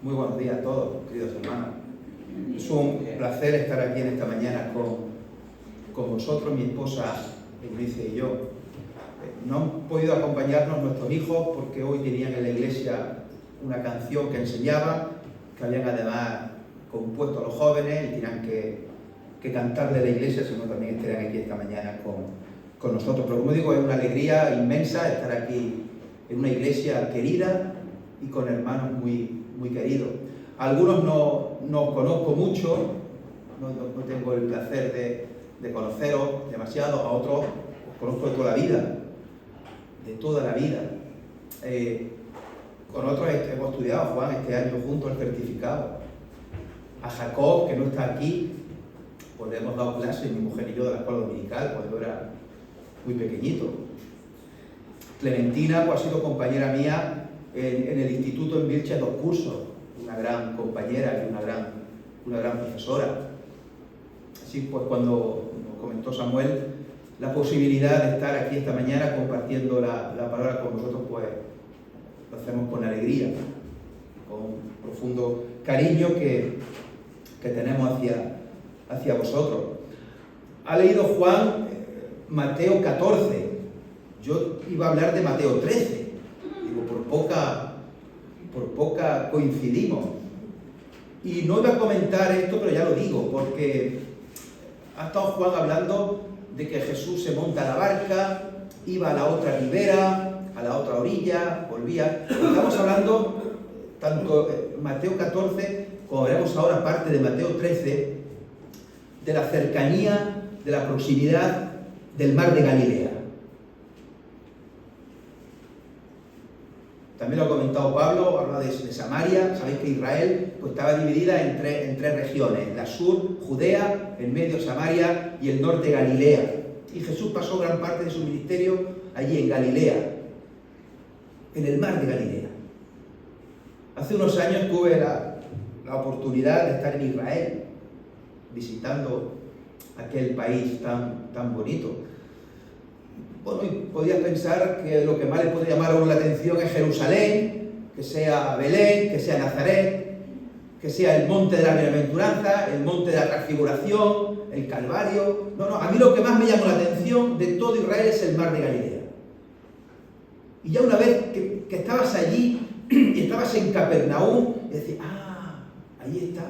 Muy buenos días a todos, queridos hermanos. Es un placer estar aquí en esta mañana con vosotros, mi esposa Eunice y yo. No han podido acompañarnos nuestros hijos porque hoy tenían en la iglesia una canción que enseñaba, que habían además compuesto a los jóvenes y tenían que cantarle a la iglesia, sino también estarían aquí esta mañana con nosotros. Pero como digo, es una alegría inmensa estar aquí en una iglesia querida y con hermanos muy queridos. Algunos no conozco mucho, no tengo el placer de conoceros demasiado, a otros os conozco de toda la vida. Con otros hemos estudiado, Juan, este año juntos el certificado. A Jacob, que no está aquí, pues le hemos dado clases, mi mujer y yo, de la escuela dominical, cuando era muy pequeñito. Clementina, pues ha sido compañera mía en el instituto en Vilches 2 cursos, una gran compañera y una gran profesora. Así pues, cuando nos comentó Samuel la posibilidad de estar aquí esta mañana compartiendo la palabra con vosotros, pues lo hacemos con alegría, con profundo cariño que tenemos hacia vosotros. Ha leído Juan Mateo 14, yo iba a hablar de Mateo 13, digo, por poca coincidimos. Y no iba a comentar esto, pero ya lo digo, porque ha estado Juan hablando de que Jesús se monta a la barca, iba a la otra ribera, a la otra orilla, volvía. Estamos hablando, tanto Mateo 14, como veremos ahora parte de Mateo 13, de la cercanía, de la proximidad del mar de Galilea. También lo ha comentado Pablo, habla de Samaria. Sabéis que Israel pues, estaba dividida en tres regiones, la sur, Judea, en medio Samaria y el norte Galilea. Y Jesús pasó gran parte de su ministerio allí en Galilea, en el mar de Galilea. Hace unos años tuve la oportunidad de estar en Israel, visitando aquel país tan bonito. Bueno, y podías pensar que lo que más le puede llamar a uno la atención es Jerusalén, que sea Belén, que sea Nazaret, que sea el monte de la bienaventuranza, el monte de la transfiguración, el Calvario. No, a mí lo que más me llamó la atención de todo Israel es el mar de Galilea. Y ya una vez que estabas allí y estabas en Capernaum, decías, ahí está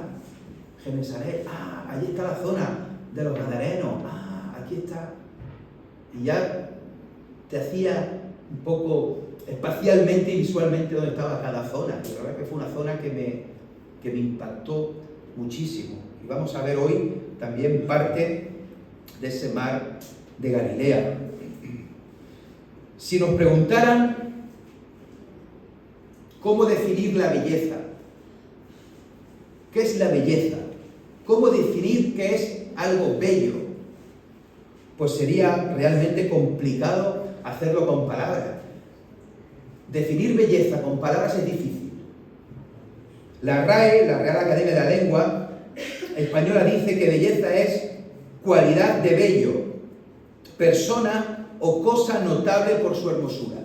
Genesaret, allí está la zona de los Gadarenos, aquí está. Y ya te hacía un poco espacialmente y visualmente dónde estaba cada zona. Y la verdad que fue una zona que me impactó muchísimo. Y vamos a ver hoy también parte de ese mar de Galilea. Si nos preguntaran cómo definir la belleza, ¿qué es la belleza? ¿Cómo definir qué es algo bello? Pues sería realmente complicado hacerlo con palabras. Definir belleza con palabras es difícil. La RAE, la Real Academia de la Lengua Española, dice que belleza es cualidad de bello, persona o cosa notable por su hermosura.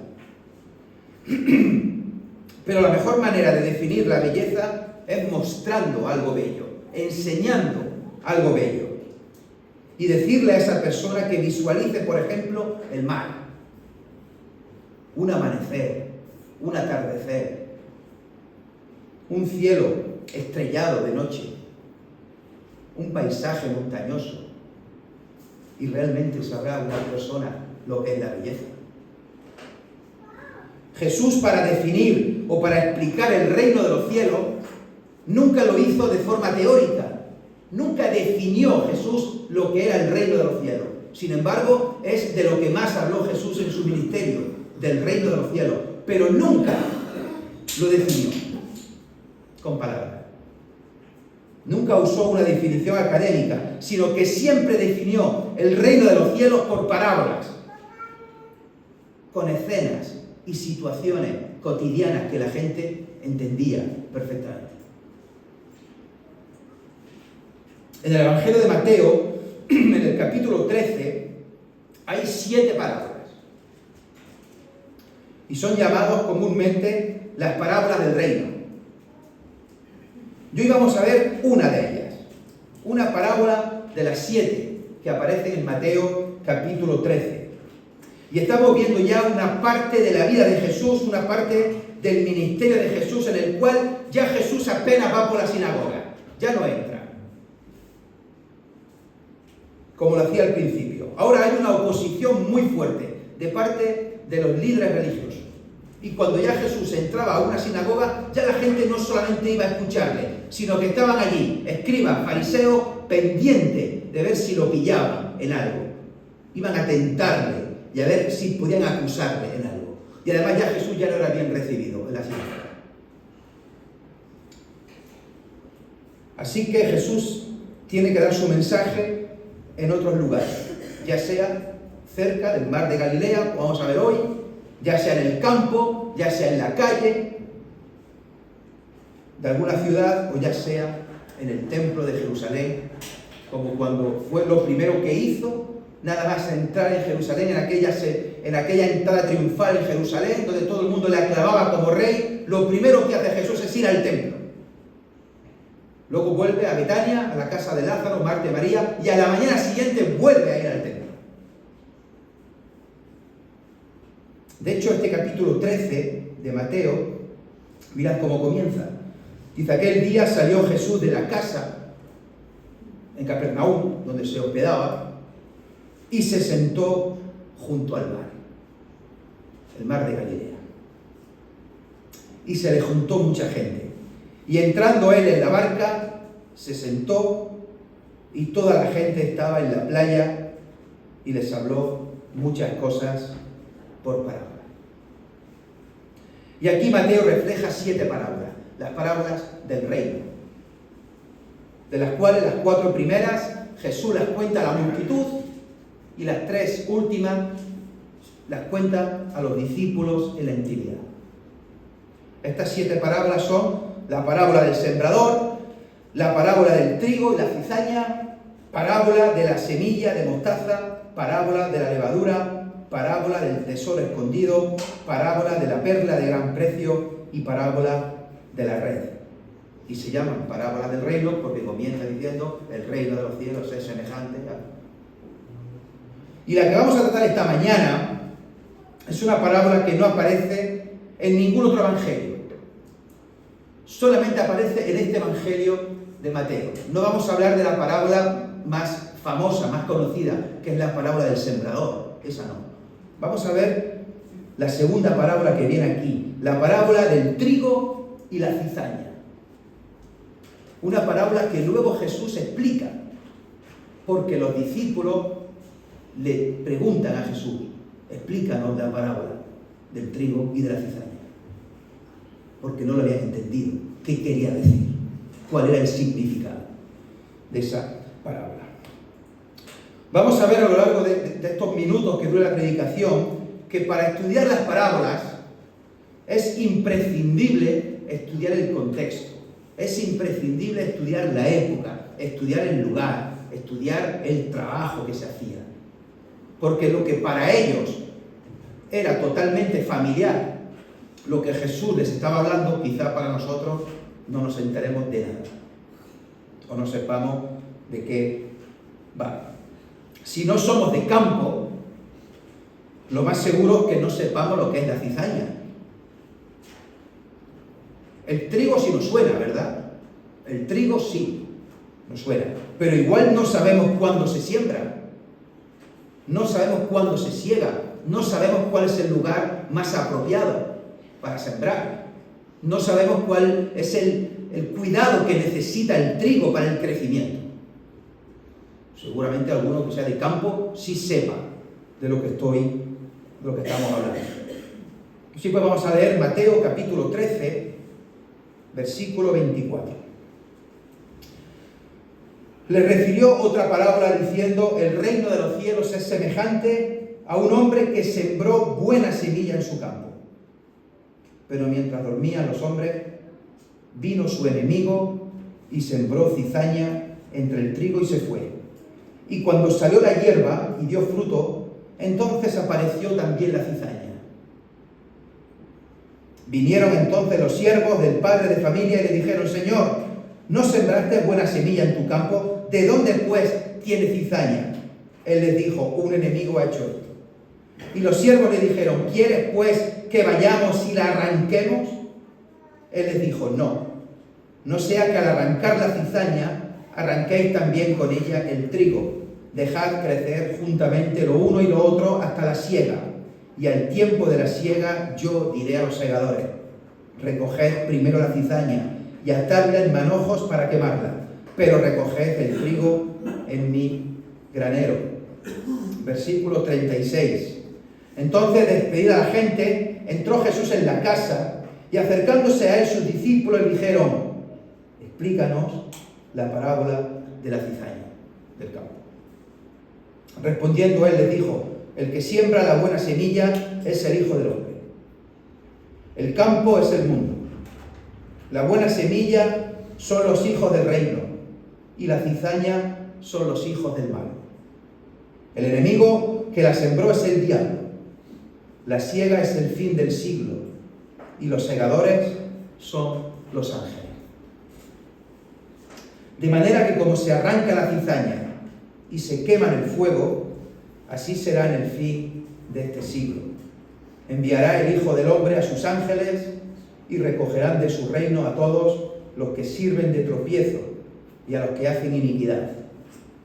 Pero la mejor manera de definir la belleza es mostrando algo bello, enseñando algo bello. Y decirle a esa persona que visualice, por ejemplo, el mar, un amanecer, un atardecer, un cielo estrellado de noche, un paisaje montañoso, y realmente sabrá una persona lo que es la belleza. Jesús, para definir o para explicar el reino de los cielos, nunca lo hizo de forma teórica. Nunca definió Jesús lo que era el reino de los cielos. Sin embargo, es de lo que más habló Jesús en su ministerio, del reino de los cielos. Pero nunca lo definió con palabras. Nunca usó una definición académica, sino que siempre definió el reino de los cielos por parábolas, con escenas y situaciones cotidianas que la gente entendía perfectamente. En el Evangelio de Mateo, en el capítulo 13, hay 7 parábolas. Y son llamados comúnmente las parábolas del reino. Y hoy vamos a ver una de ellas, una parábola de las 7 que aparecen en Mateo capítulo 13. Y estamos viendo ya una parte de la vida de Jesús, una parte del ministerio de Jesús, en el cual ya Jesús apenas va por la sinagoga, ya no entra, como lo hacía al principio. Ahora hay una oposición muy fuerte de parte de los líderes religiosos. Y cuando ya Jesús entraba a una sinagoga, ya la gente no solamente iba a escucharle, sino que estaban allí, escribas, fariseos, pendientes de ver si lo pillaban en algo. Iban a tentarle y a ver si podían acusarle en algo. Y además ya Jesús ya no era bien recibido en la sinagoga. Así que Jesús tiene que dar su mensaje en otros lugares, ya sea cerca del mar de Galilea, como vamos a ver hoy, ya sea en el campo, ya sea en la calle de alguna ciudad, o ya sea en el templo de Jerusalén, como cuando fue lo primero que hizo, nada más entrar en Jerusalén, en aquella entrada triunfal en Jerusalén, donde todo el mundo le aclamaba como rey. Lo primero que hace Jesús es ir al templo. Luego vuelve a Betania, a la casa de Lázaro, Marta y María, y a la mañana siguiente vuelve a ir al templo. De hecho, este capítulo 13 de Mateo, mirad cómo comienza. Dice: aquel día salió Jesús de la casa en Capernaum, donde se hospedaba, y se sentó junto al mar, el mar de Galilea. Y se le juntó mucha gente. Y entrando él en la barca, se sentó, y toda la gente estaba en la playa, y les habló muchas cosas por parábola. Y aquí Mateo refleja 7 parábolas, las parábolas del reino, de las cuales las 4 primeras Jesús las cuenta a la multitud, y las 3 últimas las cuenta a los discípulos en la intimidad. Estas 7 parábolas son la parábola del sembrador, la parábola del trigo y la cizaña, parábola de la semilla de mostaza, parábola de la levadura, parábola del tesoro escondido, parábola de la perla de gran precio y parábola de la red. Y se llaman parábola del reino porque comienza diciendo: el reino de los cielos es semejante a... Y la que vamos a tratar esta mañana es una parábola que no aparece en ningún otro evangelio. Solamente aparece en este evangelio de Mateo. No vamos a hablar de la parábola más famosa, más conocida, que es la parábola del sembrador. Esa no. Vamos a ver la segunda parábola que viene aquí, la parábola del trigo y la cizaña. Una parábola que luego Jesús explica, porque los discípulos le preguntan a Jesús: explícanos la parábola del trigo y de la cizaña, porque no lo habían entendido. ¿Qué quería decir? ¿Cuál era el significado de esa parábola? Vamos a ver a lo largo de estos minutos que dura la predicación que para estudiar las parábolas es imprescindible estudiar el contexto, es imprescindible estudiar la época, estudiar el lugar, estudiar el trabajo que se hacía. Porque lo que para ellos era totalmente familiar, lo que Jesús les estaba hablando, quizá para nosotros no nos enteremos de nada, o no sepamos de qué va. Si no somos de campo, lo más seguro es que no sepamos lo que es la cizaña. El trigo sí nos suena, ¿verdad? El trigo sí nos suena, pero igual no sabemos cuándo se siembra, no sabemos cuándo se siega, no sabemos cuál es el lugar más apropiado para sembrar, no sabemos cuál es el cuidado que necesita el trigo para el crecimiento. Seguramente alguno que sea de campo sí sepa de lo que estamos hablando. Así pues vamos a leer Mateo capítulo 13, versículo 24. Le refirió otra parábola diciendo: el reino de los cielos es semejante a un hombre que sembró buena semilla en su campo. Pero mientras dormían los hombres, vino su enemigo y sembró cizaña entre el trigo y se fue. Y cuando salió la hierba y dio fruto, entonces apareció también la cizaña. Vinieron entonces los siervos del padre de familia y le dijeron: Señor, ¿No sembraste buena semilla en tu campo? ¿De dónde pues tiene cizaña? Él les dijo, un enemigo ha hecho esto. Y los siervos le dijeron, ¿quieres pues que vayamos y la arranquemos? Él les dijo, no sea que al arrancar la cizaña, arranquéis también con ella el trigo. Dejad crecer juntamente lo uno y lo otro hasta la siega. Y al tiempo de la siega yo diré a los segadores, recoged primero la cizaña y atadla en manojos para quemarla, pero recoged el trigo en mi granero. Versículo 36. Entonces, despedida la gente, entró Jesús en la casa y acercándose a él sus discípulos le dijeron, explícanos la parábola de la cizaña del campo. Respondiendo él les dijo, el que siembra la buena semilla es el Hijo del Hombre. El campo es el mundo. La buena semilla son los hijos del reino y la cizaña son los hijos del mal. El enemigo que la sembró es el diablo. La siega es el fin del siglo y los segadores son los ángeles. De manera que como se arranca la cizaña y se quema en el fuego, así será en el fin de este siglo. Enviará el Hijo del Hombre a sus ángeles y recogerán de su reino a todos los que sirven de tropiezo y a los que hacen iniquidad,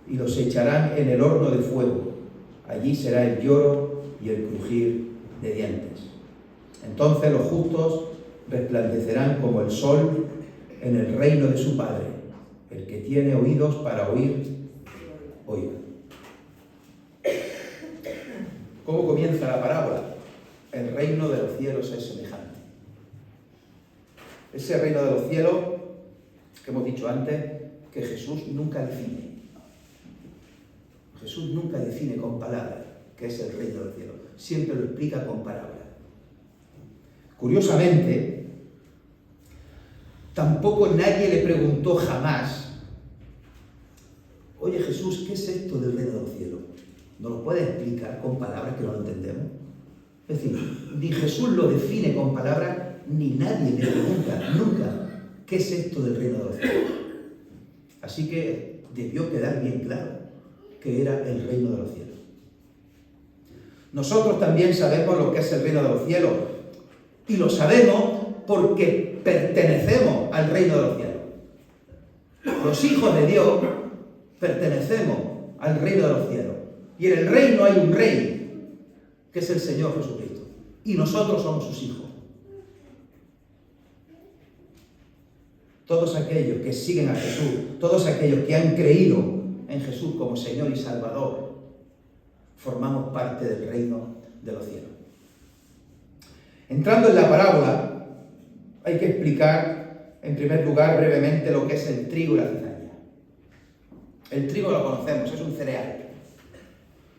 y los echarán en el horno de fuego. Allí será el lloro y el crujir de dientes. Entonces los justos resplandecerán como el sol en el reino de su Padre. El que tiene oídos para oír, oiga. ¿Cómo comienza la parábola? El reino de los cielos es semejante. Ese reino de los cielos, que hemos dicho antes, que Jesús nunca define. Jesús nunca define con palabras qué es el reino de los cielos. Siempre lo explica con parábolas. Curiosamente, tampoco nadie le preguntó jamás, oye Jesús, ¿qué es esto del reino de los cielos? ¿Nos lo puedes explicar con palabras que no lo entendemos? Es decir, ni Jesús lo define con palabras, ni nadie le pregunta nunca qué es esto del reino de los cielos. Así que debió quedar bien claro que era el reino de los cielos. Nosotros también sabemos lo que es el reino de los cielos, y lo sabemos porque pertenecemos al reino de los cielos. Los hijos de Dios pertenecemos al reino de los cielos. Y en el reino hay un rey, que es el Señor Jesucristo. Y nosotros somos sus hijos. Todos aquellos que siguen a Jesús, todos aquellos que han creído en Jesús como Señor y Salvador, formamos parte del reino de los cielos. Entrando en la parábola, hay que explicar, en primer lugar, brevemente lo que es el trigo y la cizaña. El trigo lo conocemos, es un cereal.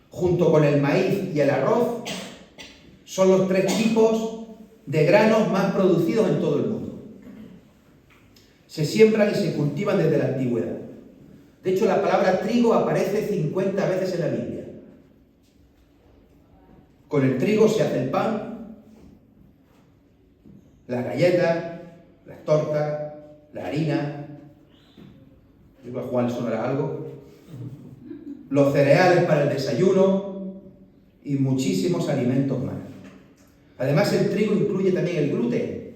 Junto con el maíz y el arroz, son los tres tipos de granos más producidos en todo el mundo. Se siembran y se cultivan desde la antigüedad. De hecho, la palabra trigo aparece 50 veces en la Biblia. Con el trigo se hace el pan, las galletas, las tortas, la harina. ¿A Juan le sonará algo? Los cereales para el desayuno y muchísimos alimentos más. Además, el trigo incluye también el gluten,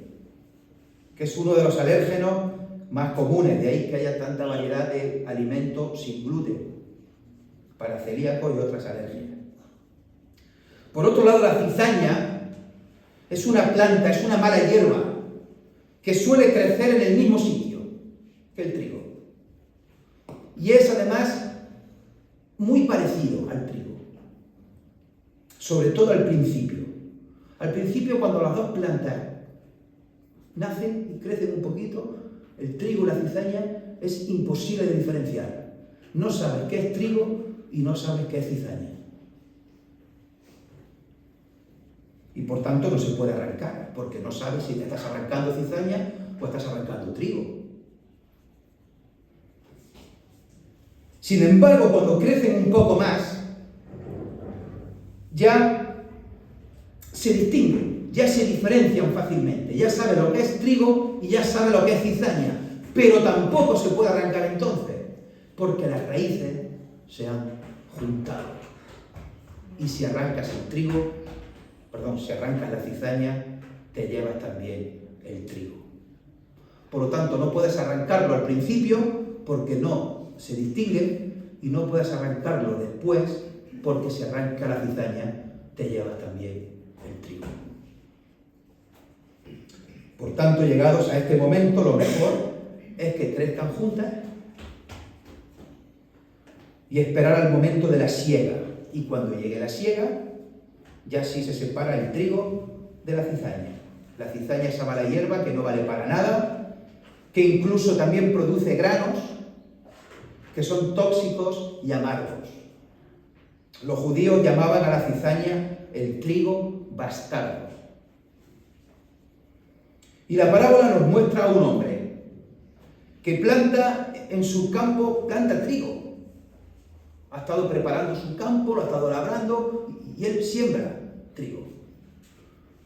que es uno de los alérgenos más comunes, de ahí que haya tanta variedad de alimentos sin gluten, para celíacos y otras alergias. Por otro lado, la cizaña es una planta, es una mala hierba, que suele crecer en el mismo sitio que el trigo. Y es además muy parecido al trigo, sobre todo al principio. Al principio, cuando las dos plantas nacen y crecen un poquito, el trigo y la cizaña es imposible de diferenciar. No sabes qué es trigo y no sabes qué es cizaña. Y por tanto no se puede arrancar, porque no sabes si te estás arrancando cizaña o estás arrancando trigo. Sin embargo, cuando crecen un poco más, ya se distinguen, ya se diferencian fácilmente, ya sabe lo que es trigo y ya sabe lo que es cizaña, pero tampoco se puede arrancar entonces, porque las raíces se han juntado. Y si arrancas si arrancas la cizaña, te llevas también el trigo. Por lo tanto, no puedes arrancarlo al principio porque no se distingue, y no puedes arrancarlo después porque si arranca la cizaña, te llevas también el trigo. Por tanto, llegados a este momento, lo mejor es que crezcan juntas y esperar al momento de la siega. Y cuando llegue la siega, ya sí se separa el trigo de la cizaña. La cizaña es esa mala hierba que no vale para nada, que incluso también produce granos que son tóxicos y amargos. Los judíos llamaban a la cizaña el trigo bastardo. Y la parábola nos muestra a un hombre que planta en su campo, planta trigo. Ha estado preparando su campo, lo ha estado labrando y él siembra trigo.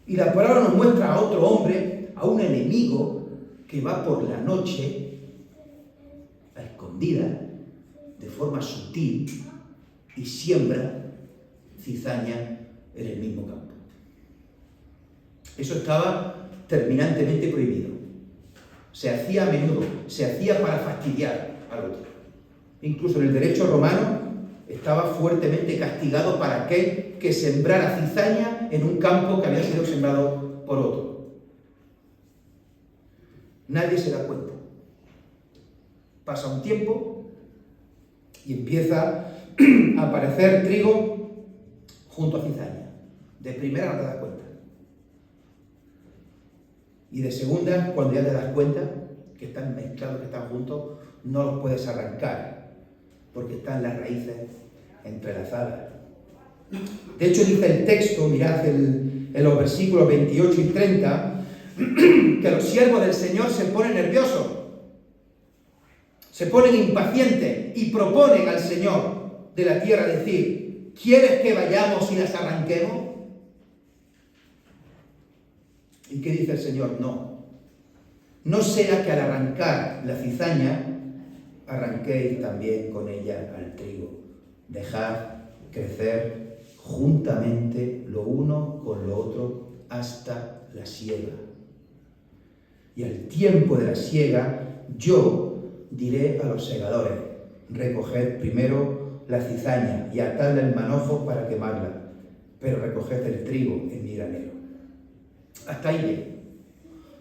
Y la parábola nos muestra a otro hombre, a un enemigo que va por la noche, a escondida, de forma sutil, y siembra cizaña en el mismo campo. Eso estaba terminantemente prohibido. Se hacía a menudo, se hacía para fastidiar al otro. Incluso en el derecho romano estaba fuertemente castigado para aquel que sembrara cizaña en un campo que había sido sembrado por otro. Nadie se da cuenta. Pasa un tiempo y empieza a aparecer trigo junto a cizaña. De primera no te das cuenta. Y de segunda, cuando ya te das cuenta que están mezclados, que están juntos, no los puedes arrancar, porque están las raíces entrelazadas. De hecho, dice el texto, mirad en los versículos 28 y 30, que los siervos del Señor se ponen nerviosos, se ponen impacientes y proponen al Señor de la tierra decir: ¿quieres que vayamos y las arranquemos? ¿Y qué dice el Señor? No sea que al arrancar la cizaña arranquéis también con ella al trigo. Dejad crecer juntamente lo uno con lo otro hasta la siega. Y al tiempo de la siega yo diré a los segadores: recoged primero la cizaña y atadla en manojos para quemarla, pero recoged el trigo en mi granero. Hasta ahí llegué.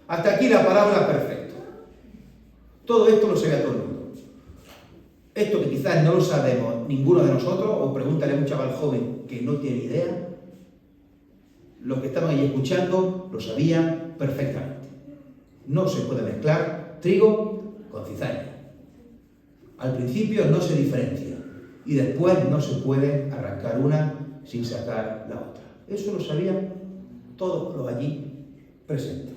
Hasta aquí la parábola perfecta. Todo esto lo sabe a todo el mundo. Esto que quizás no lo sabemos ninguno de nosotros, o pregúntale a un chaval joven que no tiene idea, los que estaban ahí escuchando lo sabían perfectamente. No se puede mezclar trigo con cizaña. Al principio no se diferencia y después no se puede arrancar una sin sacar la otra. Eso lo sabían todos los allí presentes.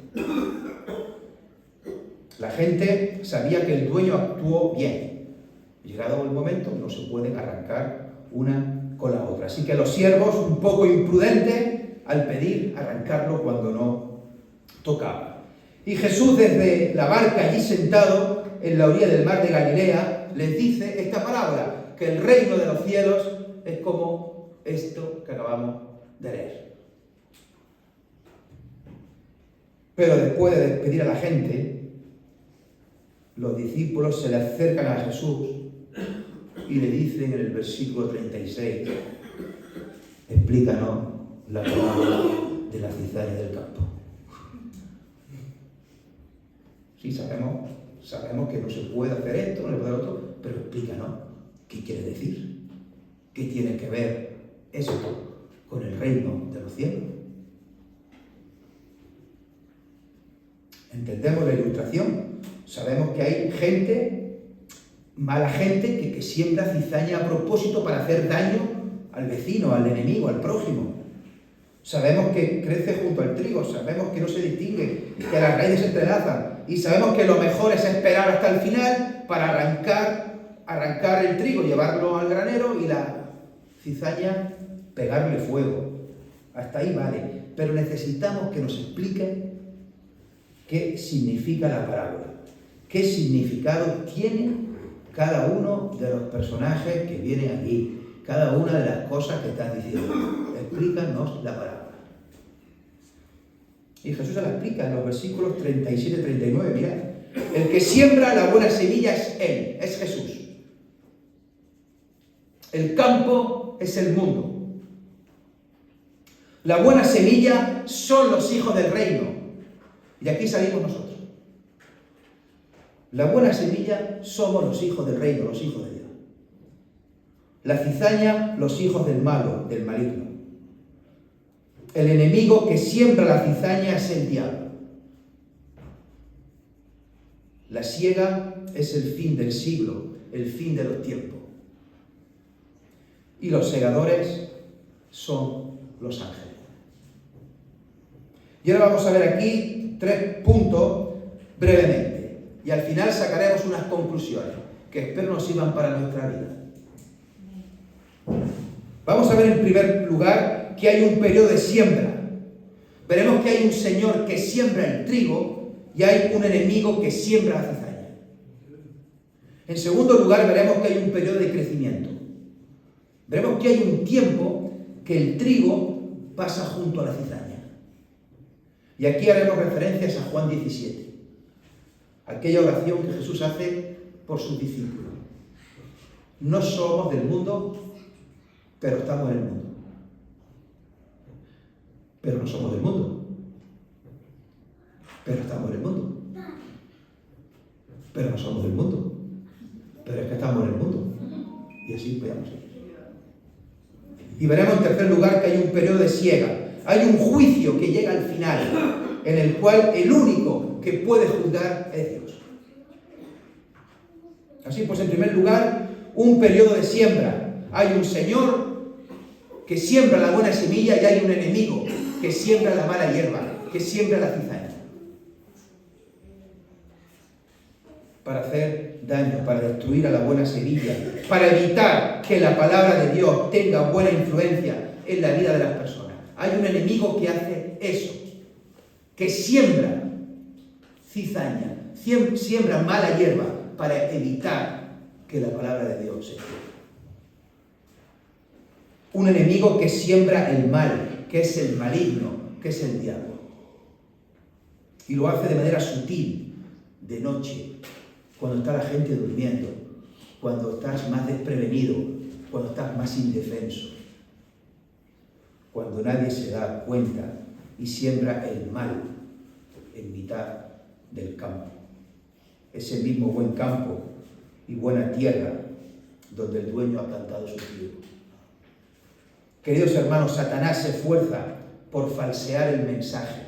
La gente sabía que el dueño actuó bien. Llegado el momento, no se pueden arrancar una con la otra. Así que los siervos, un poco imprudentes, al pedir arrancarlo cuando no tocaba. Y Jesús, desde la barca allí sentado en la orilla del mar de Galilea, les dice esta parábola, que el reino de los cielos es como esto que acabamos de leer. Pero después de despedir a la gente, los discípulos se le acercan a Jesús y le dicen en el versículo 36: explícanos la parábola de la cizaña del campo. Sí, sabemos que no se puede hacer esto, no se puede hacer otro, pero explícanos qué quiere decir, qué tiene que ver esto con el reino de los cielos. Entendemos la ilustración, sabemos que hay gente, mala gente, que siembra cizaña a propósito para hacer daño al vecino, al enemigo, al prójimo. Sabemos que crece junto al trigo, sabemos que no se distingue, que las raíces se entrelazan, y sabemos que lo mejor es esperar hasta el final para arrancar el trigo, llevarlo al granero y la cizaña pegarle fuego. Hasta ahí vale, pero necesitamos que nos expliquen qué significa la parábola, qué significado tiene cada uno de los personajes que vienen aquí, cada una de las cosas que están diciendo. Explícanos la parábola. Y Jesús se la explica en los versículos 37 y 39. Mirad, el que siembra la buena semilla es Él, es Jesús. El campo es el mundo. La buena semilla son los hijos del reino. Y aquí salimos nosotros. La buena semilla somos los hijos del reino, los hijos de Dios. La cizaña, los hijos del malo, del maligno. El enemigo que siembra la cizaña es el diablo. La siega es el fin del siglo, el fin de los tiempos. Y los segadores son los ángeles. Y ahora vamos a ver aquí 3 puntos brevemente. Y al final sacaremos unas conclusiones que espero nos sirvan para nuestra vida. Vamos a ver en primer lugar que hay un periodo de siembra. Veremos que hay un Señor que siembra el trigo y hay un enemigo que siembra la cizaña. En segundo lugar, veremos que hay un periodo de crecimiento. Veremos que hay un tiempo que el trigo pasa junto a la cizaña. Y aquí haremos referencias a Juan 17, aquella oración que Jesús hace por sus discípulos. No somos del mundo, pero estamos en el mundo. Pero no somos del mundo, pero estamos en el mundo. Pero no somos del mundo, pero es que estamos en el mundo. Y así podemos ir. Y veremos en tercer lugar que hay un periodo de siega. Hay un juicio que llega al final, en el cual el único que puede juzgar es Dios. Así pues, en primer lugar, un periodo de siembra. Hay un Señor que siembra la buena semilla y hay un enemigo que siembra la mala hierba, que siembra la cizaña. Para hacer daño, para destruir a la buena semilla, para evitar que la palabra de Dios tenga buena influencia en la vida de las personas. Hay un enemigo que hace eso, que siembra cizaña, siembra mala hierba para evitar que la palabra de Dios se cumpla. Un enemigo que siembra el mal, que es el maligno, que es el diablo. Y lo hace de manera sutil, de noche, cuando está la gente durmiendo, cuando estás más desprevenido, cuando estás más indefenso, cuando nadie se da cuenta y siembra el mal en mitad del campo. Ese mismo buen campo y buena tierra donde el dueño ha plantado su trigo. Queridos hermanos, Satanás se esfuerza por falsear el mensaje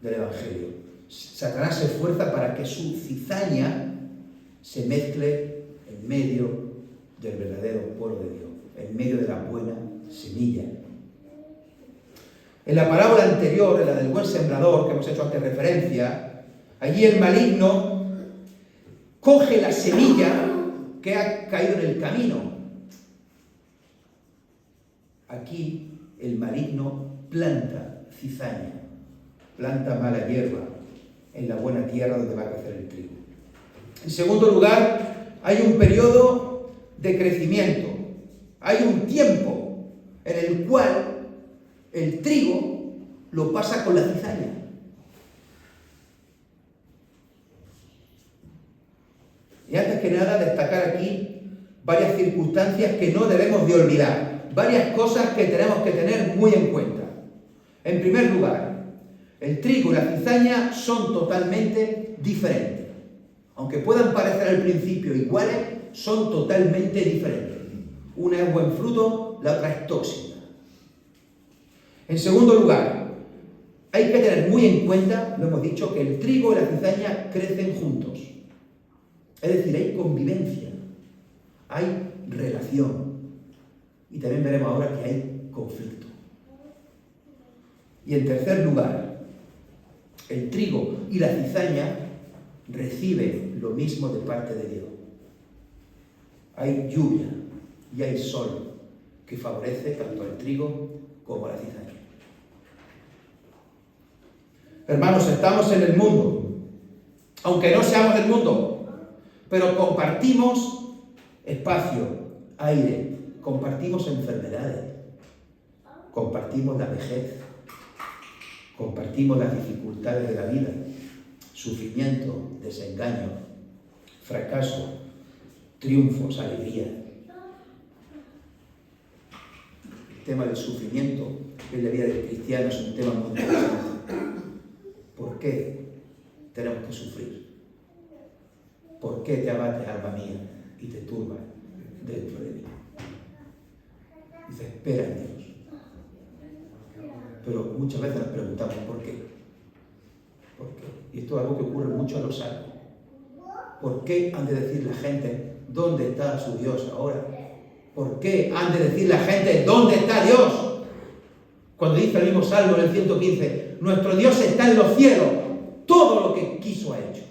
del Evangelio. Satanás se esfuerza para que su cizaña se mezcle en medio del verdadero pueblo de Dios, en medio de la buena semilla. En la parábola anterior, en la del buen sembrador, que hemos hecho antes referencia, allí el maligno coge la semilla que ha caído en el camino. Aquí el maligno planta cizaña, planta mala hierba en la buena tierra donde va a crecer el trigo. En segundo lugar, hay un periodo de crecimiento. Hay un tiempo en el cual el trigo lo pasa con la cizaña. Y antes que nada, destacar aquí varias circunstancias que no debemos de olvidar, varias cosas que tenemos que tener muy en cuenta. En primer lugar, el trigo y la cizaña son totalmente diferentes. Aunque puedan parecer al principio iguales, son totalmente diferentes. Una es buen fruto, la otra es tóxica. En segundo lugar, hay que tener muy en cuenta, lo hemos dicho, que el trigo y la cizaña crecen juntos. Es decir, hay convivencia, hay relación. Y también veremos ahora que hay conflicto. Y en tercer lugar, el trigo y la cizaña reciben lo mismo de parte de Dios. Hay lluvia y hay sol que favorece tanto al trigo como a la cizaña. Hermanos, estamos en el mundo. Aunque no seamos del mundo, pero compartimos espacio, aire, compartimos enfermedades, compartimos la vejez, compartimos las dificultades de la vida, sufrimiento, desengaño, fracaso, triunfos, alegría. El tema del sufrimiento en la vida del cristiano es un tema muy interesante. ¿Por qué tenemos que sufrir? ¿Por qué te abates, alma mía, y te turbas dentro de mí? Dice, espera en Dios. Pero muchas veces nos preguntamos, ¿por qué? ¿Por qué? Y esto es algo que ocurre mucho a los salmos. ¿Por qué han de decir la gente, ¿dónde está su Dios ahora? ¿Por qué han de decir la gente, ¿dónde está Dios? Cuando dice el mismo Salmo en el 115, nuestro Dios está en los cielos, todo lo que quiso ha hecho.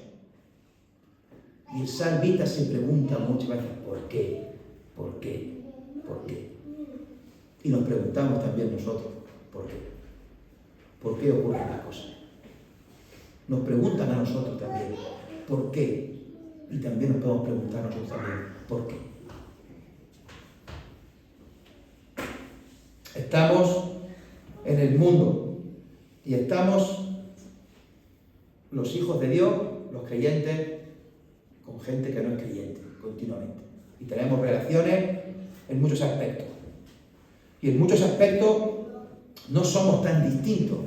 Y el salmista se pregunta muchas veces, ¿por qué? ¿Por qué? ¿Por qué? Y nos preguntamos también nosotros, ¿por qué? ¿Por qué ocurren las cosas? Nos preguntan a nosotros también, ¿por qué? Y también nos podemos preguntar a nosotros también, ¿por qué? Estamos en el mundo y estamos los hijos de Dios, los creyentes, con gente que no es creyente, continuamente. Y tenemos relaciones en muchos aspectos. Y en muchos aspectos no somos tan distintos.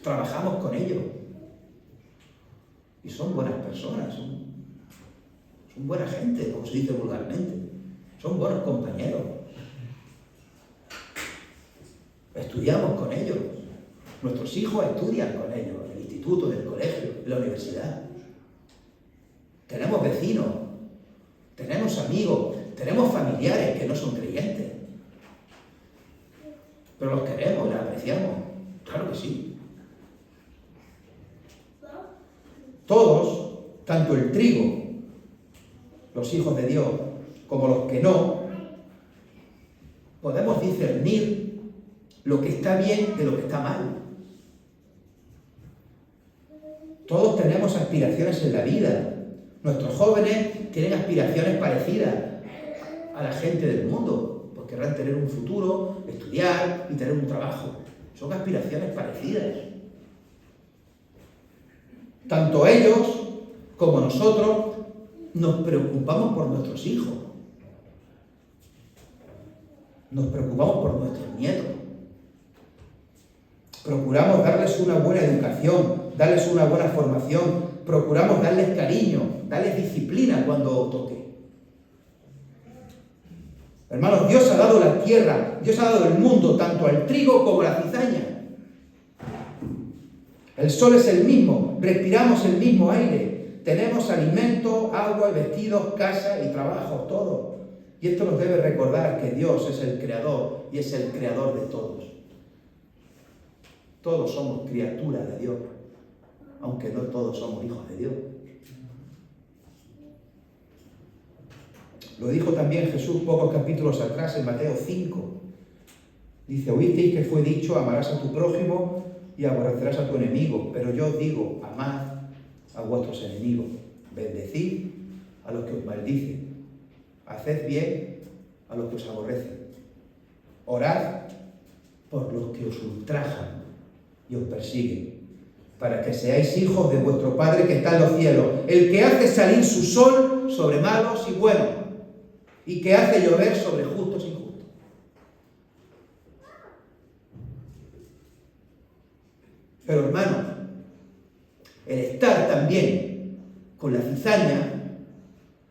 Trabajamos con ellos. Y son buenas personas, son buena gente, como se dice vulgarmente. Son buenos compañeros. Estudiamos con ellos. Nuestros hijos estudian con ellos, en el instituto, en el colegio, en la universidad. Tenemos vecinos, tenemos amigos, tenemos familiares que no son creyentes. Pero los queremos, los apreciamos. Claro que sí. Todos, tanto el trigo, los hijos de Dios, como los que no, podemos discernir lo que está bien de lo que está mal. Todos tenemos aspiraciones en la vida. Nuestros jóvenes tienen aspiraciones parecidas a la gente del mundo, pues querrán tener un futuro, estudiar y tener un trabajo. Son aspiraciones parecidas. Tanto ellos como nosotros nos preocupamos por nuestros hijos. Nos preocupamos por nuestros nietos. Procuramos darles una buena educación, darles una buena formación, procuramos darles cariño, darles disciplina cuando toque. Hermanos, Dios ha dado la tierra, Dios ha dado el mundo, tanto al trigo como a la cizaña. El sol es el mismo, respiramos el mismo aire, tenemos alimento, agua, vestidos, casa y trabajo, todo. Y esto nos debe recordar que Dios es el creador y es el creador de todos. Todos somos criaturas de Dios, aunque no todos somos hijos de Dios. Lo dijo también Jesús pocos capítulos atrás en Mateo 5. Dice, oísteis que fue dicho, amarás a tu prójimo y aborrecerás a tu enemigo. Pero yo os digo, amad a vuestros enemigos, bendecid a los que os maldicen, haced bien a los que os aborrecen, orad por los que os ultrajan y os persiguen, para que seáis hijos de vuestro Padre que está en los cielos, el que hace salir su sol sobre malos y buenos, y que hace llover sobre justos y injustos. Pero hermanos, el estar también con la cizaña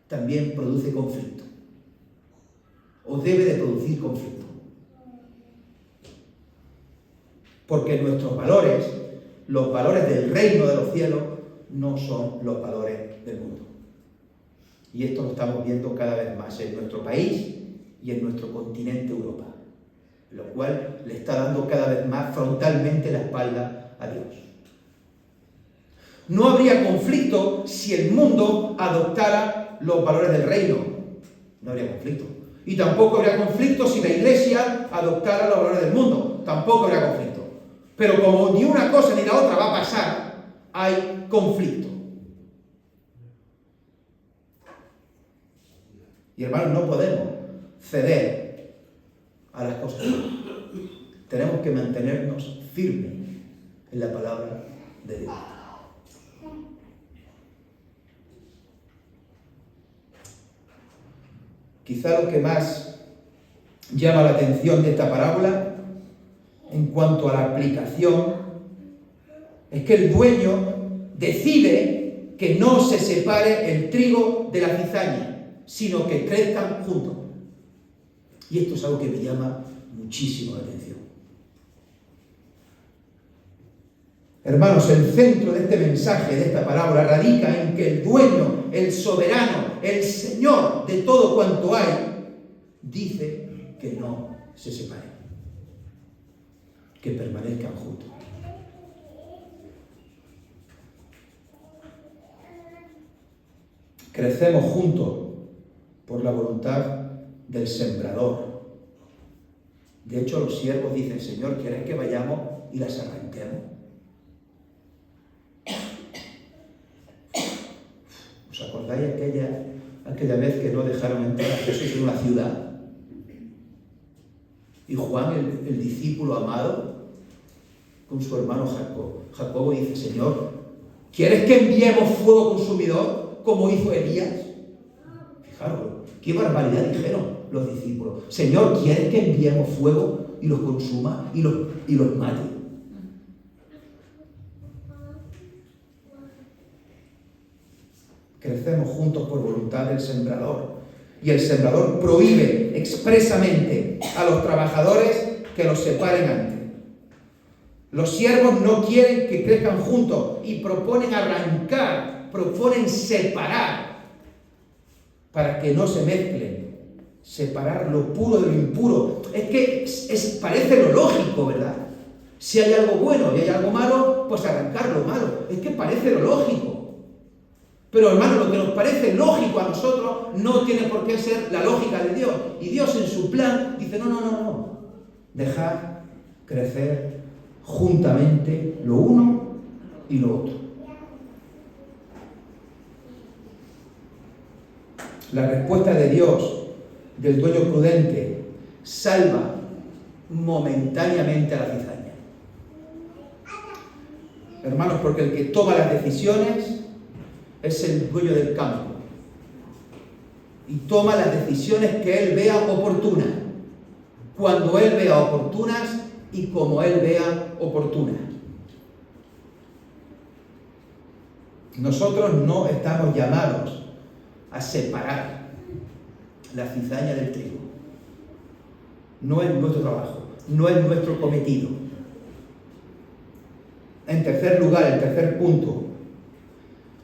también produce conflicto, o debe de producir conflicto. Porque nuestros valores, los valores del reino de los cielos, no son los valores del mundo. Y esto lo estamos viendo cada vez más en nuestro país y en nuestro continente Europa, lo cual le está dando cada vez más frontalmente la espalda a Dios. No habría conflicto si el mundo adoptara los valores del reino. No habría conflicto. Y tampoco habría conflicto si la Iglesia adoptara los valores del mundo. Tampoco habría conflicto. Pero como ni una cosa ni la otra va a pasar, hay conflicto. Y hermanos, no podemos ceder a las cosas. Tenemos que mantenernos firmes en la palabra de Dios. Quizá lo que más llama la atención de esta parábola en cuanto a la aplicación es que el dueño decide que no se separe el trigo de la cizaña, sino que crezcan juntos. Y esto es algo que me llama muchísimo la atención. Hermanos, el centro de este mensaje, de esta parábola, radica en que el dueño, el soberano, el Señor de todo cuanto hay, dice que no se separen, que permanezcan juntos. Crecemos juntos por la voluntad del sembrador. De hecho, los siervos dicen: Señor, ¿quieres que vayamos y las arranquemos? ¿Os acordáis aquella vez que no dejaron entrar a Jesús en una ciudad? Y Juan, el discípulo amado, con su hermano Jacobo dice: Señor, ¿quieres que enviemos fuego consumidor como hizo Elías? Fijaros, qué barbaridad dijeron los discípulos. Señor, ¿quieres que enviemos fuego y los consuma y los mate? Crecemos juntos por voluntad del sembrador. Y el sembrador prohíbe expresamente a los trabajadores que los separen antes. Los siervos no quieren que crezcan juntos y proponen arrancar, proponen separar para que no se mezclen. Separar lo puro de lo impuro. Es que parece lo lógico, ¿verdad? Si hay algo bueno y hay algo malo, pues arrancar lo malo. Es que parece lo lógico. Pero hermano, lo que nos parece lógico a nosotros no tiene por qué ser la lógica de Dios. Y Dios en su plan dice: no. Dejad crecer juntamente lo uno y lo otro. La respuesta de Dios, del dueño prudente, salva momentáneamente a la cizaña. Hermanos, porque el que toma las decisiones es el dueño del campo y toma las decisiones que él vea oportunas, cuando él vea oportunas y como él vea oportunas. Nosotros no estamos llamados a separar la cizaña del trigo. No es nuestro trabajo, no es nuestro cometido. En tercer lugar, el tercer punto,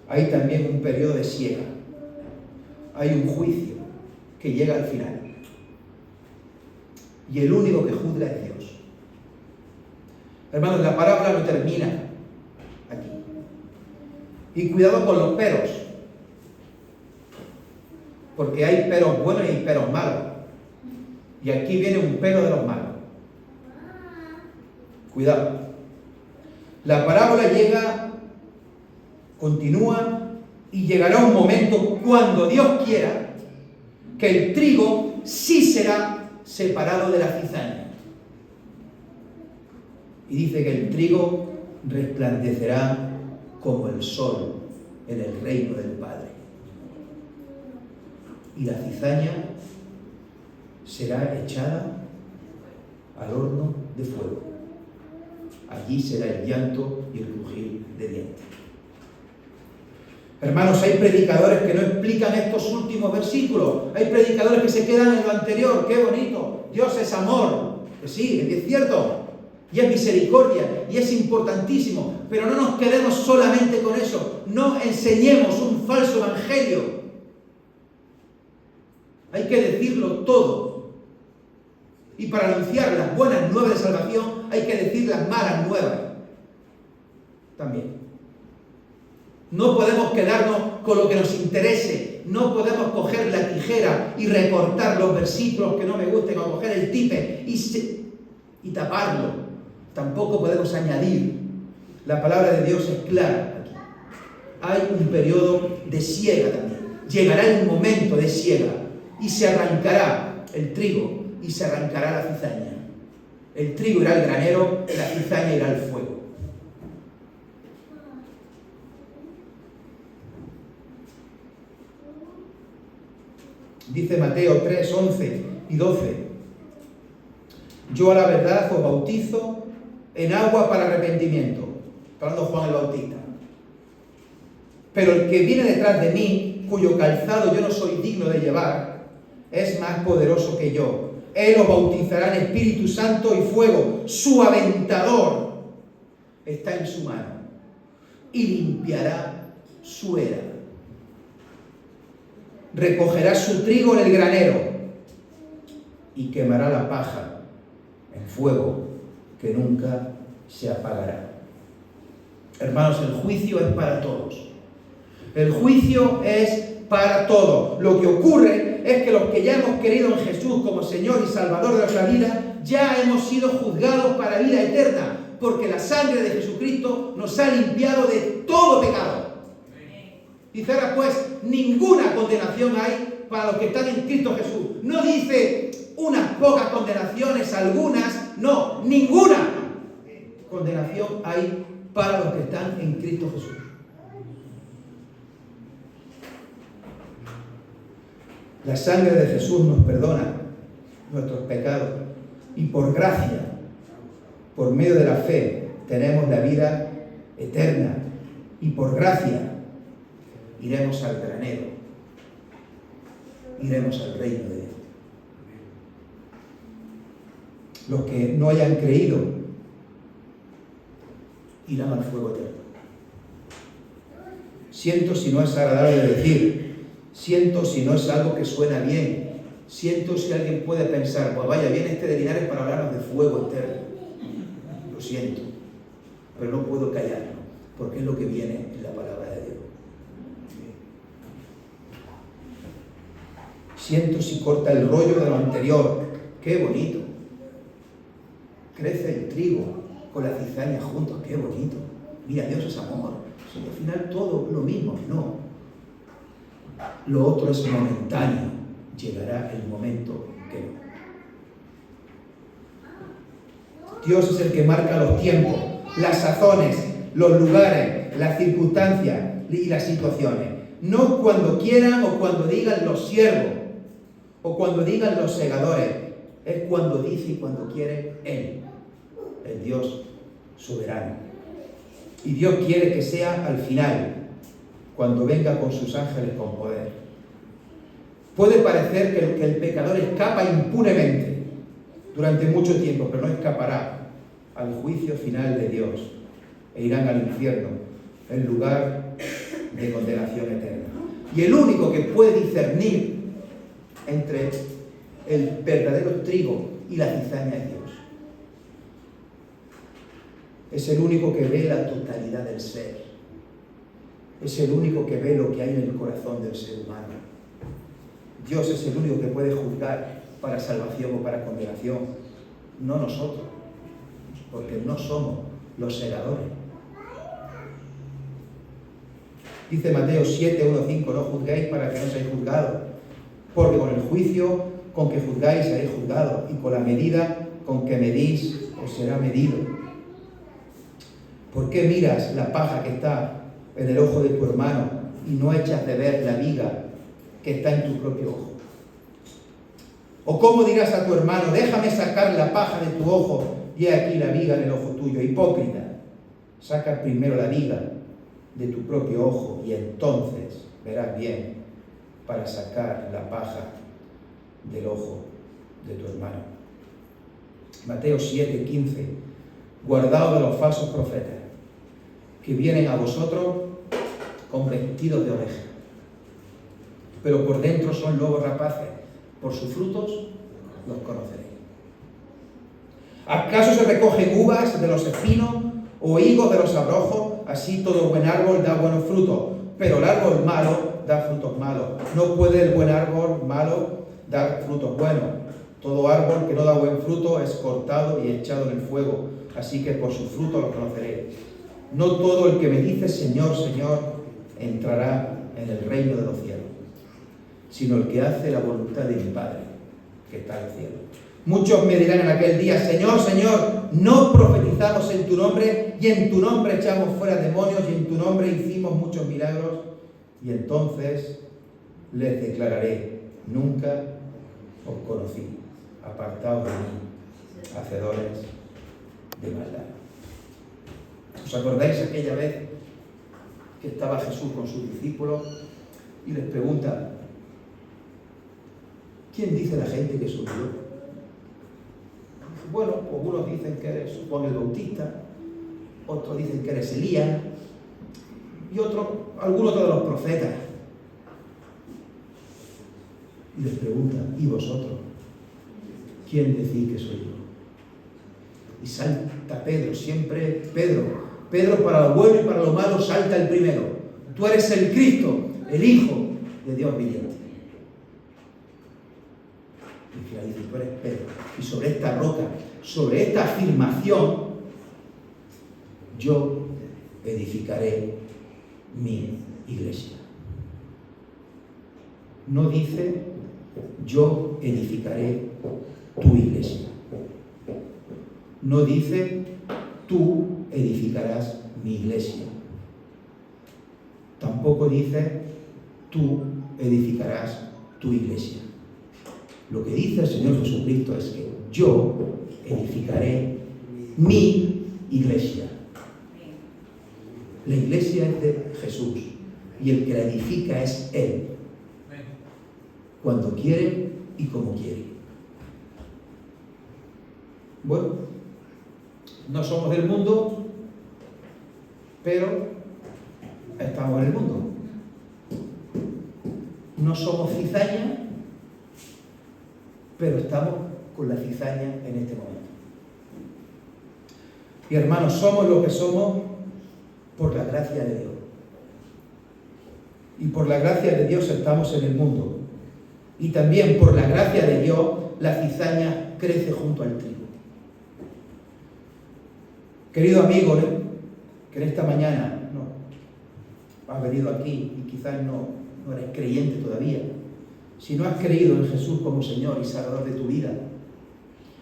hay también un periodo de siega. Hay un juicio que llega al final. Y el único que juzga es Dios. Hermanos, la parábola no termina aquí. Y cuidado con los peros. Porque hay peros buenos y hay peros malos. Y aquí viene un pero de los malos. Cuidado. La parábola continúa y llegará un momento cuando Dios quiera que el trigo sí será separado de la cizaña. Y dice que el trigo resplandecerá como el sol en el reino del Padre. Y la cizaña será echada al horno de fuego. Allí será el llanto y el crujir de dientes. Hermanos, hay predicadores que no explican estos últimos versículos. Hay predicadores que se quedan en lo anterior. ¡Qué bonito! Dios es amor. Que sí, es cierto. Y es misericordia. Y es importantísimo. Pero no nos quedemos solamente con eso. No enseñemos un falso evangelio. Hay que decirlo todo. Y para anunciar las buenas nuevas de salvación hay que decir las malas nuevas también. No podemos quedarnos con lo que nos interese. No podemos coger la tijera y recortar los versículos que no me gusten, o coger el tipe y taparlo. Tampoco podemos añadir. La palabra de Dios es clara aquí. Hay un periodo de siega también. Llegará un momento de siega. y se arrancará el trigo y se arrancará la cizaña. El trigo irá al granero, la cizaña irá al fuego. Dice Mateo 3, 11 y 12. Yo a la verdad os bautizo en agua para arrepentimiento. Está hablando Juan el Bautista. Pero el que viene detrás de mí, cuyo calzado yo no soy digno de llevar, es más poderoso que yo. Él os bautizará en Espíritu Santo y fuego. Su aventador está en su mano y limpiará su era. Recogerá su trigo en el granero y quemará la paja en fuego que nunca se apagará. Hermanos, el juicio es para todos. El juicio es para todos. Lo que ocurre es que los que ya hemos creído en Jesús como Señor y Salvador de nuestra vida, ya hemos sido juzgados para vida eterna, porque la sangre de Jesucristo nos ha limpiado de todo pecado. Dice ahora pues, ninguna condenación hay para los que están en Cristo Jesús. No dice unas pocas condenaciones, algunas, no, ninguna condenación hay para los que están en Cristo Jesús. La sangre de Jesús nos perdona nuestros pecados y por gracia, por medio de la fe, tenemos la vida eterna y por gracia iremos al granero, iremos al reino de Dios. Los que no hayan creído irán al fuego eterno. Siento si no es agradable decir, siento si no es algo que suena bien, siento si alguien puede pensar, pues vaya, viene este de Linares para hablarnos de fuego eterno. Lo siento, pero no puedo callarlo, porque es lo que viene en la palabra de Dios. Siento si corta el rollo de lo anterior. ¡Qué bonito! Crece el trigo con la cizaña juntos. ¡Qué bonito! Mira, Dios es amor. Si al final todo lo mismo. No. Lo otro es momentáneo. Llegará el momento que no. Dios es el que marca los tiempos, las sazones, los lugares, las circunstancias y las situaciones. No cuando quieran o cuando digan los siervos o cuando digan los segadores. Es cuando dice y cuando quiere Él, el Dios soberano. Y Dios quiere que sea al final, cuando venga con sus ángeles con poder. Puede parecer que el pecador escapa impunemente durante mucho tiempo, pero no escapará al juicio final de Dios e irán al infierno, en lugar de condenación eterna. Y el único que puede discernir entre el verdadero trigo y la cizaña es Dios. Es el único que ve la totalidad del ser. Es el único que ve lo que hay en el corazón del ser humano. Dios es el único que puede juzgar para salvación o para condenación, no nosotros, porque no somos los segadores. Dice Mateo 7, 1, 5, no juzguéis para que no seáis juzgados, porque con el juicio con que juzgáis seréis juzgados, y con la medida con que medís os será medido. ¿Por qué miras la paja que está en el ojo de tu hermano y no echas de ver la viga que está en tu propio ojo? ¿O cómo dirás a tu hermano, déjame sacar la paja de tu ojo y he aquí la viga en el ojo tuyo? Hipócrita, saca primero la viga de tu propio ojo y entonces verás bien para sacar la paja del ojo de tu hermano. Mateo 7, 15. Guardaos de los falsos profetas que vienen a vosotros con vestidos de oveja, pero por dentro son lobos rapaces. Por sus frutos los conoceréis. ¿Acaso se recogen uvas de los espinos o higos de los abrojos? Así todo buen árbol da buenos frutos, pero el árbol malo da frutos malos. No puede el buen árbol malo dar frutos buenos. Todo árbol que no da buen fruto es cortado y echado en el fuego. Así que por sus frutos los conoceréis. No todo el que me dice Señor, Señor, entrará en el reino de los cielos, sino el que hace la voluntad de mi Padre, que está en el cielo. Muchos me dirán en aquel día: Señor, Señor, ¿no profetizamos en tu nombre, y en tu nombre echamos fuera demonios, y en tu nombre hicimos muchos milagros? Y entonces les declararé: nunca os conocí, apartaos de mí, hacedores de maldad. ¿Os acordáis aquella vez que estaba Jesús con sus discípulos y les pregunta: ¿quién dice la gente que soy yo? Bueno, pues unos dicen que eres Juan el Bautista, otros dicen que eres Elías, y algunos de los profetas. Y les pregunta: ¿y vosotros? ¿Quién decís que soy yo? Y salta Pedro, siempre Pedro para lo bueno y para lo malo salta el primero. Tú eres el Cristo, el Hijo de Dios viviente. Y finaliza: tú eres Pedro. Y sobre esta roca, sobre esta afirmación, yo edificaré mi iglesia. No dice: yo edificaré tu iglesia. No dice: tú edificarás mi iglesia. Tampoco dice: tú edificarás tu iglesia. Lo que dice el Señor Jesucristo es que yo edificaré mi iglesia. La iglesia es de Jesús y el que la edifica es Él, cuando quiere y como quiere. Bueno, no somos del mundo, pero estamos en el mundo. No somos cizaña, pero estamos con la cizaña en este momento. Y hermanos, somos lo que somos por la gracia de Dios. Y por la gracia de Dios estamos en el mundo. Y también por la gracia de Dios la cizaña crece junto al trigo. Querido amigo, que en esta mañana has venido aquí y quizás no eres creyente todavía. Si no has creído en Jesús como Señor y Salvador de tu vida,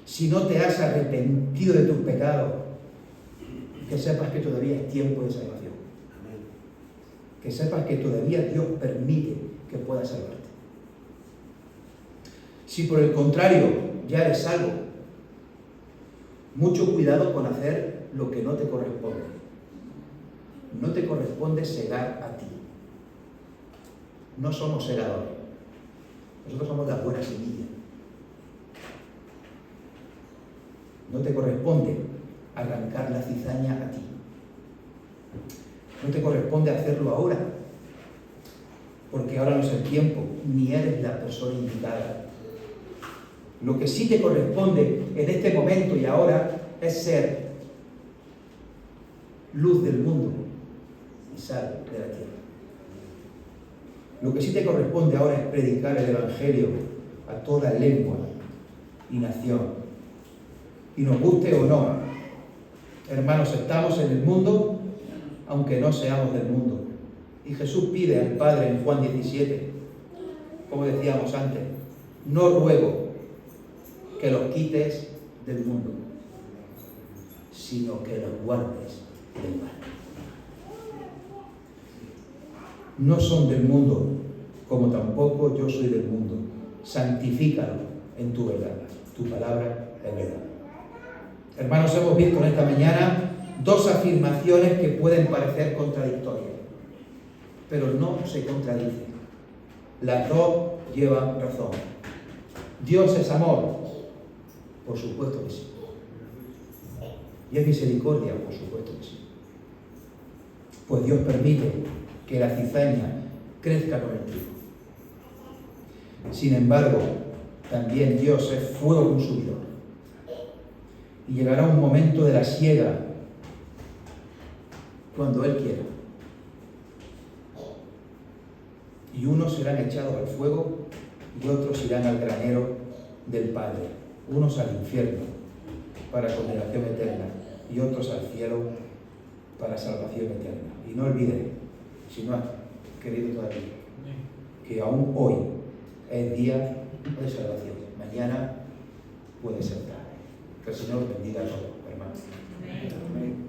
si no te has arrepentido de tus pecados, que sepas que todavía es tiempo de salvación. Que sepas que todavía Dios permite que puedas salvarte. Si por el contrario ya eres salvo, mucho cuidado con hacer lo que no te corresponde. No te corresponde segar a ti. No somos segadores. Nosotros somos la buena semilla. No te corresponde arrancar la cizaña a ti. No te corresponde hacerlo ahora, porque ahora no es el tiempo, ni eres la persona indicada. Lo que sí te corresponde en este momento y ahora es ser luz del mundo y sal de la tierra. Lo que sí te corresponde ahora es predicar el Evangelio a toda lengua y nación. Y nos guste o no, hermanos, estamos en el mundo, aunque no seamos del mundo. Y Jesús pide al Padre en Juan 17, como decíamos antes: no ruego que los quites del mundo, sino que los guardes del mal. No son del mundo, como tampoco yo soy del mundo. Santifícalo en tu verdad. Tu palabra es verdad. Hermanos, hemos visto en esta mañana dos afirmaciones que pueden parecer contradictorias, pero no se contradicen. Las dos llevan razón. Dios es amor, por supuesto que sí. Y es misericordia, por supuesto que sí. Pues Dios permite que la cizaña crezca con el trigo. Sin embargo, también Dios es fuego consumidor. Y llegará un momento de la siega cuando Él quiera. Y unos serán echados al fuego y otros irán al granero del Padre. Unos al infierno para condenación eterna y otros al cielo para salvación eterna. Y no olvides, si no has querido todavía, que aún hoy es día de salvación. Mañana puede ser tarde. Que el Señor bendiga a todos, hermanos. Amén.